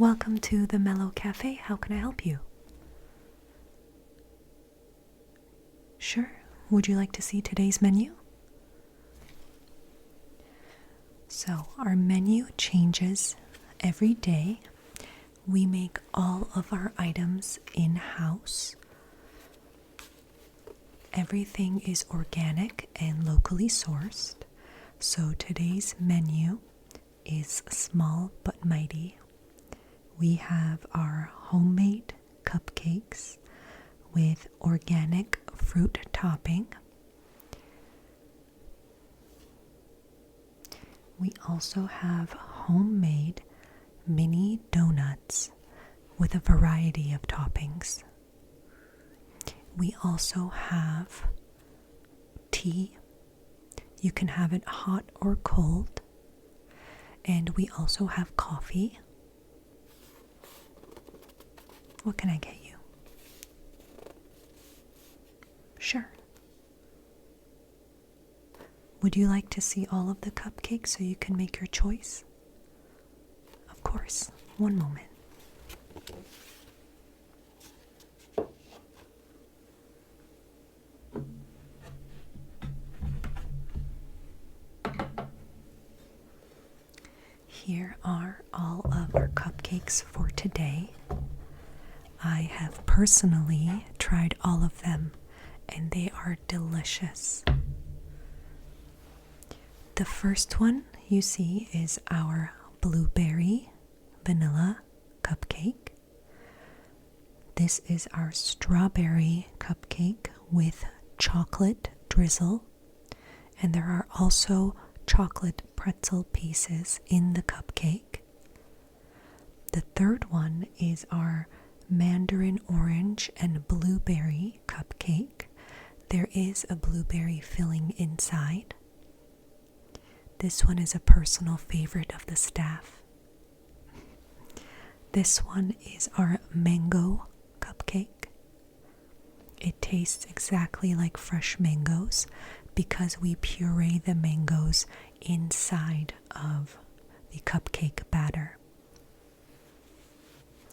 Welcome to the Mellow Cafe. How can I help you? Sure. Would you like to see today's menu? So, our menu changes every day. We make all of our items in-house. Everything is organic and locally sourced. So, today's menu is small but mighty. We have our homemade cupcakes with organic fruit topping. We also have homemade mini donuts with a variety of toppings. We also have tea. You can have it hot or cold. And we also have coffee. What can I get you? Sure. Would you like to see all of the cupcakes so you can make your choice? Of course. One moment. Here are all of our cupcakes for today. I have personally tried all of them, and they are delicious. The first one you see is our blueberry vanilla cupcake. This is our strawberry cupcake with chocolate drizzle, and there are also chocolate pretzel pieces in the cupcake. The third one is our mandarin orange and blueberry cupcake. There is a blueberry filling inside. This one is a personal favorite of the staff. This one is our mango cupcake. It tastes exactly like fresh mangoes because we puree the mangoes inside of the cupcake batter.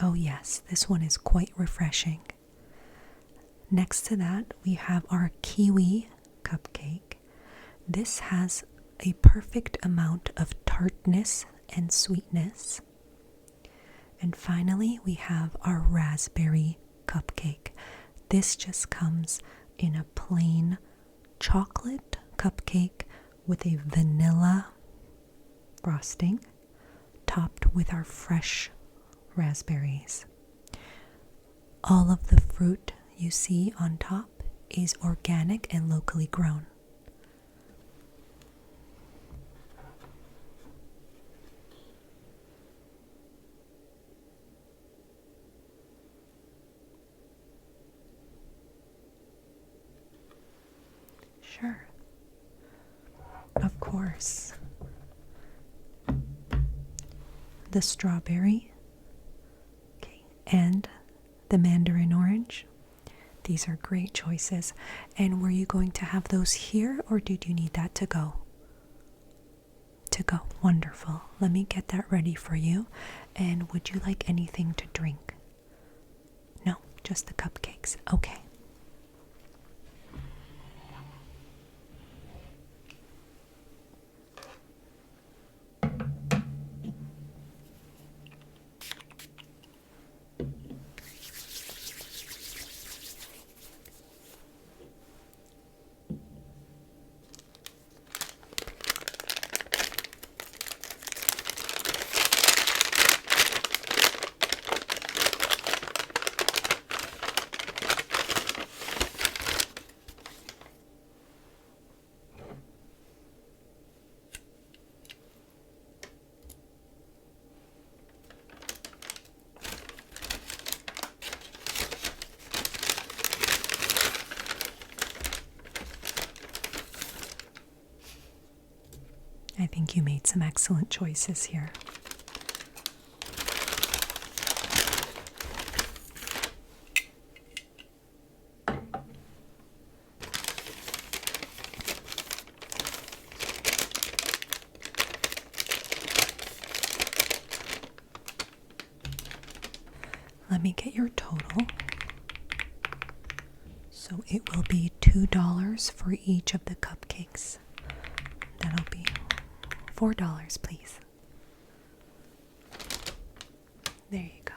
Oh yes, this one is quite refreshing. Next to that, we have our kiwi cupcake. This has a perfect amount of tartness and sweetness. And finally, we have our raspberry cupcake. This just comes in a plain chocolate cupcake with a vanilla frosting topped with our fresh raspberries. All of the fruit you see on top is organic and locally grown. Sure. Of course. The strawberry, and the mandarin orange. These are great choices. And were you going to have those here, or did you need that to go? To go. Wonderful. Let me get that ready for you. And would you like anything to drink? No, just the cupcakes. Okay. I think you made some excellent choices here. me get your total. So it will be $2 for each of the cupcakes. That'll be $4, please. There you go.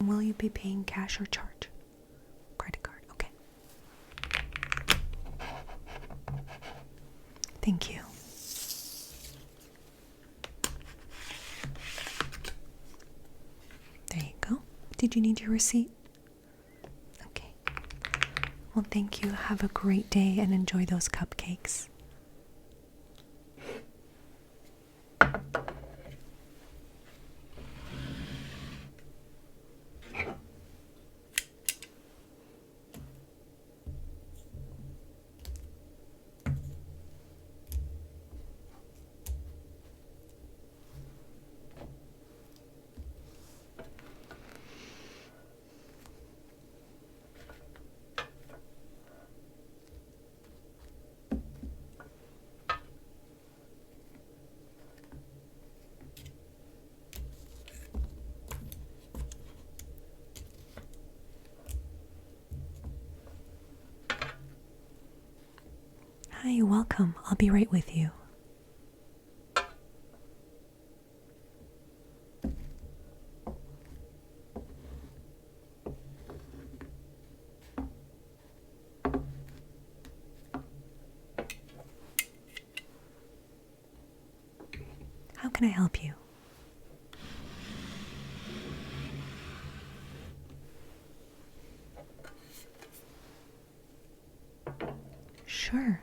Will you be paying cash or charge? Credit card, okay. Thank you. There you go. Did you need your receipt? Okay. Well, thank you. Have a great day and enjoy those cupcakes. Hi, you're welcome. I'll be right with you. How can I help you? Sure.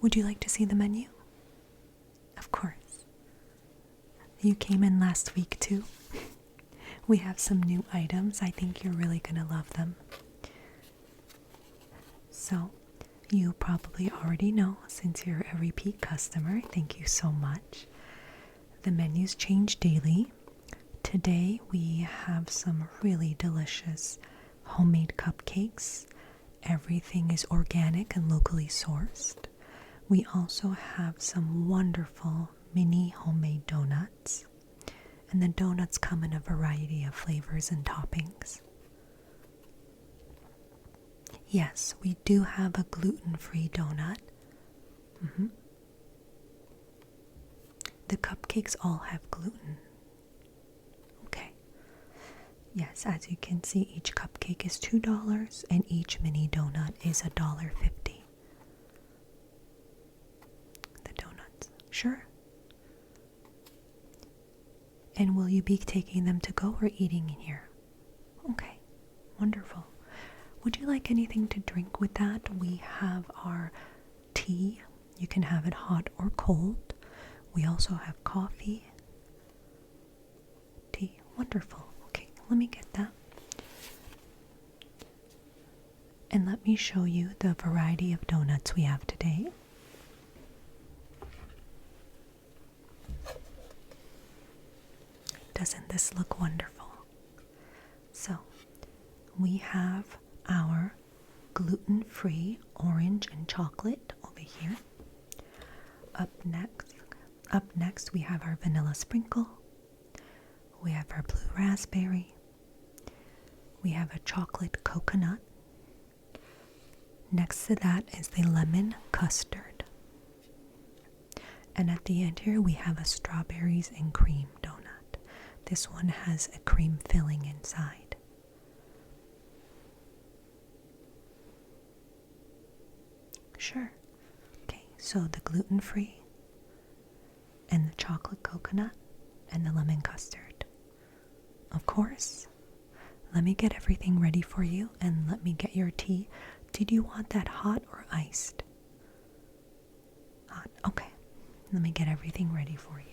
Would you like to see the menu? Of course. You came in last week too. We have some new items. I think you're really gonna love them. So, you probably already know since you're a repeat customer. Thank you so much. The menus change daily. Today we have some really delicious homemade cupcakes. Everything is organic and locally sourced. We also have some wonderful mini homemade donuts. And the donuts come in a variety of flavors and toppings. Yes, we do have a gluten-free donut. The cupcakes all have gluten. Okay. Yes, as you can see, each cupcake is $2 and each mini donut is $1.50. The donuts. Sure. And will you be taking them to go or eating in here? Okay. Wonderful. Would you like anything to drink with that? We have our tea. You can have it hot or cold. We also have coffee. Tea. Wonderful. Okay, let me get that. And let me show you the variety of donuts we have today. Doesn't this look wonderful? So, we have our gluten-free orange and chocolate over here. Up next we have our vanilla sprinkle. We have our blue raspberry. We have a chocolate coconut. Next to that is the lemon custard. And at the end here we have a strawberries and cream donut. This one has a cream filling inside. Sure. Okay, so the gluten-free and the chocolate coconut and the lemon custard. Of course. Let me get everything ready for you and let me get your tea. Did you want that hot or iced? Hot. Okay. Let me get everything ready for you.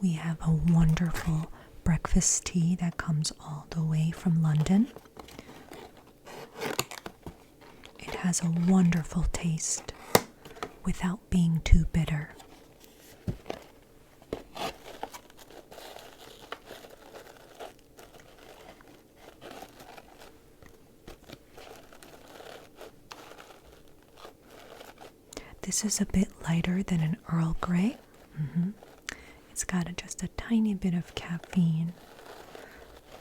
We have a wonderful breakfast tea that comes all the way from London. It has a wonderful taste without being too bitter. This is a bit lighter than an Earl Grey. It's got just a tiny bit of caffeine,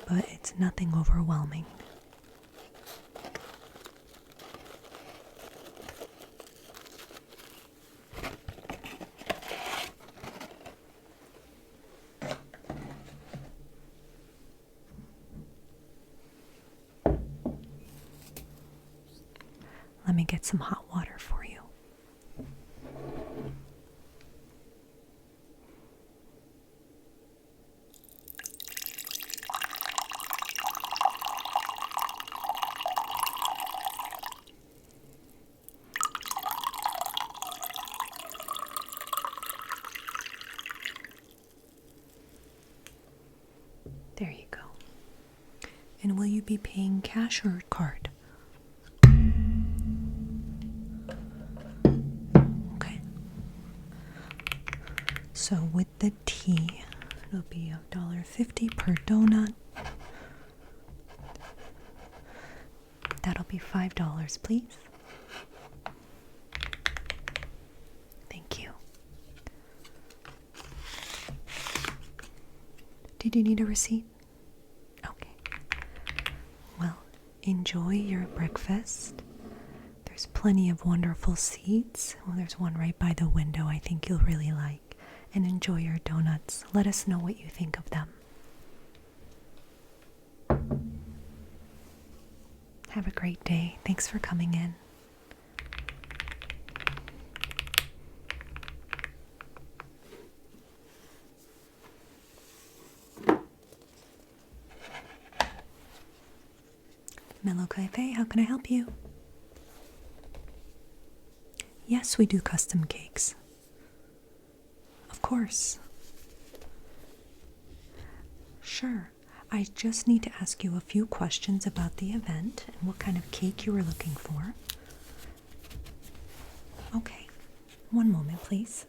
but it's nothing overwhelming. Let me get some hot water for you. There you go. And will you be paying cash or card? Okay. So with the tea, it'll be $1.50 per donut. That'll be $5, please. Thank you. Did you need a receipt? Okay. Well, enjoy your breakfast. There's plenty of wonderful seats. Well, there's one right by the window I think you'll really like. And enjoy your donuts. Let us know what you think of them. Have a great day. Thanks for coming in. Mellow Café, how can I help you? Yes, we do custom cakes. Of course. Sure. I just need to ask you a few questions about the event and what kind of cake you were looking for. Okay. One moment, please.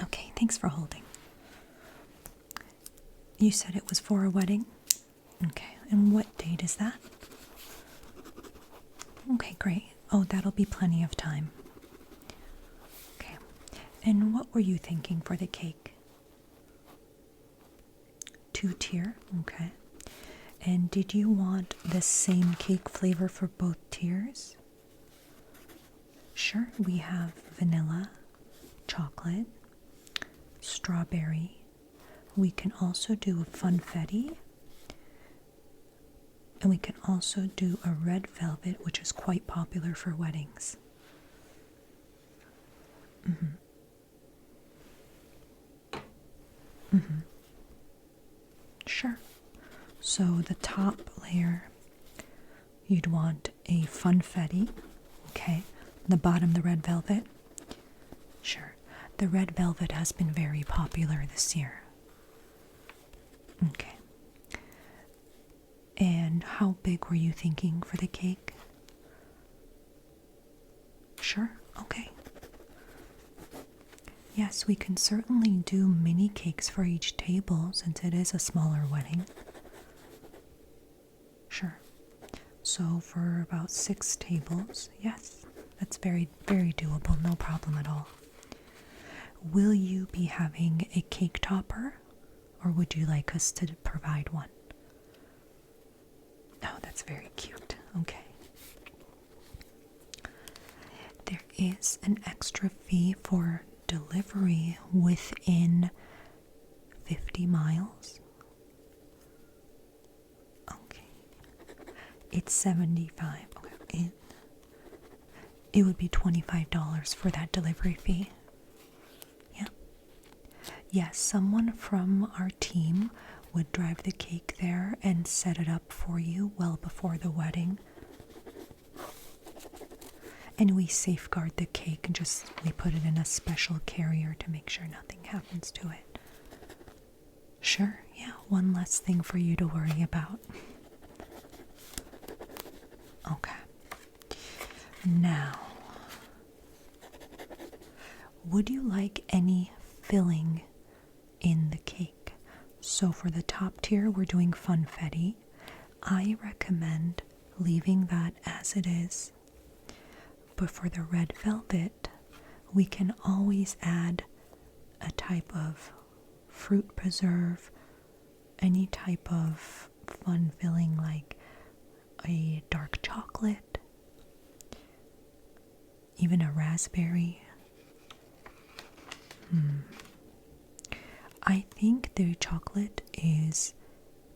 Okay, thanks for holding. You said it was for a wedding? Okay, and what date is that? Okay, great. Oh, that'll be plenty of time. Okay, and what were you thinking for the cake? 2-tier, okay. And did you want the same cake flavor for both tiers? Sure, we have vanilla, chocolate, strawberry. We can also do a funfetti, and we can also do a red velvet, which is quite popular for weddings. Sure. So the top layer, you'd want a funfetti, okay. The bottom, the red velvet. Sure. The red velvet has been very popular this year. Okay. And how big were you thinking for the cake? Sure, okay. Yes, we can certainly do mini cakes for each table since it is a smaller wedding. Sure. So for about 6 tables, yes, that's very, very doable, no problem at all. Will you be having a cake topper, or would you like us to provide one? Oh, that's very cute. Okay. There is an extra fee for delivery within 50 miles. Okay. It's $75. Okay. It would be $25 for that delivery fee. Yeah. Yes, someone from our team would drive the cake there and set it up for you well before the wedding. And we safeguard the cake and we put it in a special carrier to make sure nothing happens to it. Sure, yeah, one less thing for you to worry about. Okay. Now, would you like any filling in the cake? So for the top tier, we're doing funfetti. I recommend leaving that as it is. But for the red velvet, we can always add a type of fruit preserve, any type of fun filling like a dark chocolate, even a raspberry. I think the chocolate is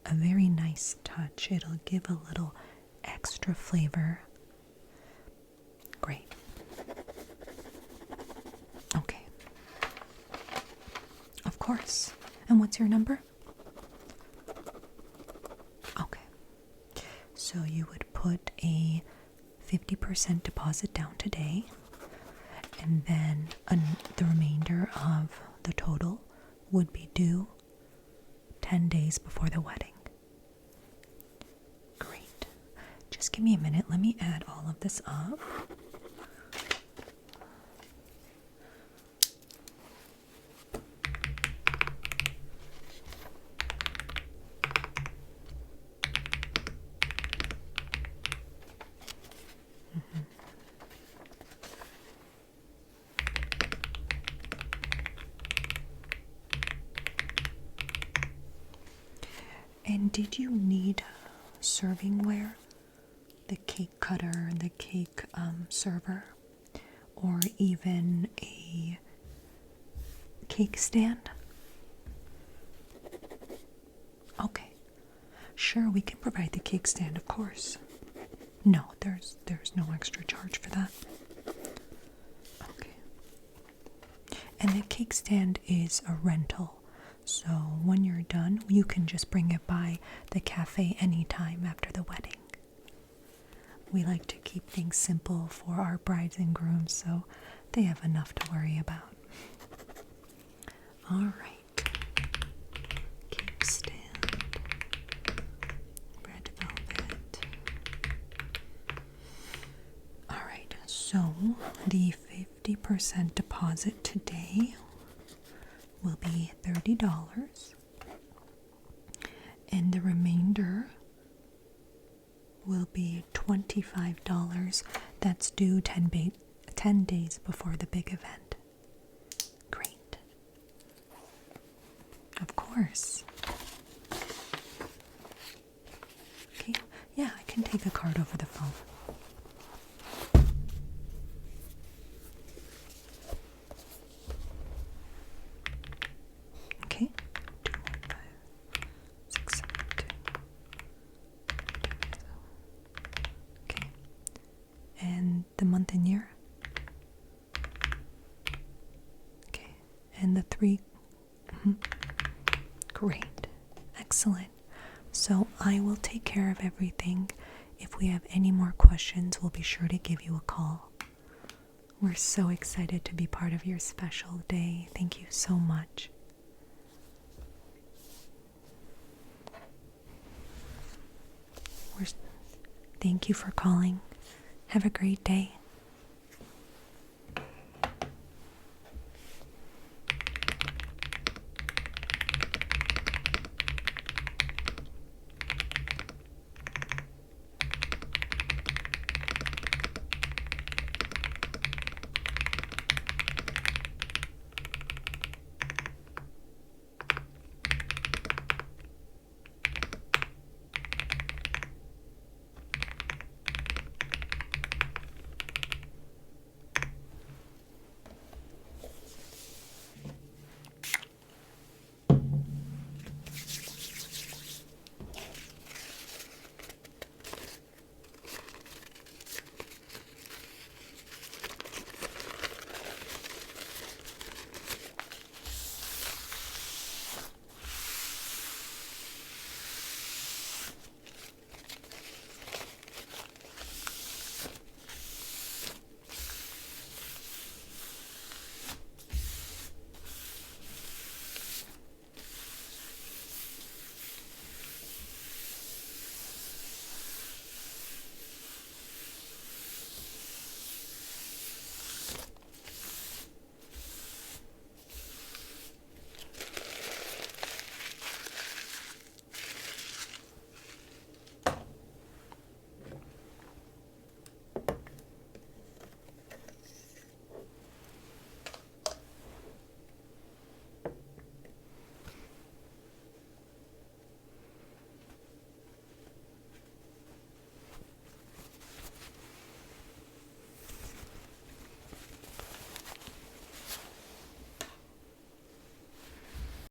a very nice touch. It'll give a little extra flavor. Great. Okay. Of course. And what's your number? Okay. So you would put a 50% deposit down today, and then the remainder of the total would be due 10 days before the wedding. Great. Just give me a minute. Let me add all of this up. And did you need servingware? The cake cutter and the cake server? Or even a cake stand? Okay. Sure, we can provide the cake stand, of course. No, there's no extra charge for that. Okay. And the cake stand is a rental. So when you're done, you can just bring it by the cafe anytime after the wedding. We like to keep things simple for our brides and grooms so they have enough to worry about. All right. Cake stand. Red velvet. All right. So the 50% deposit today will be $30, and the remainder will be $25. That's due 10 days before the big event. Great. Of course. Okay, yeah, I can take a card over the phone. Okay. 215 Okay. And the month and year? Okay. And the 3? Great. Excellent. So I will take care of everything. If we have any more questions, we'll be sure to give you a call. We're so excited to be part of your special day. Thank you so much. Thank you for calling. Have a great day.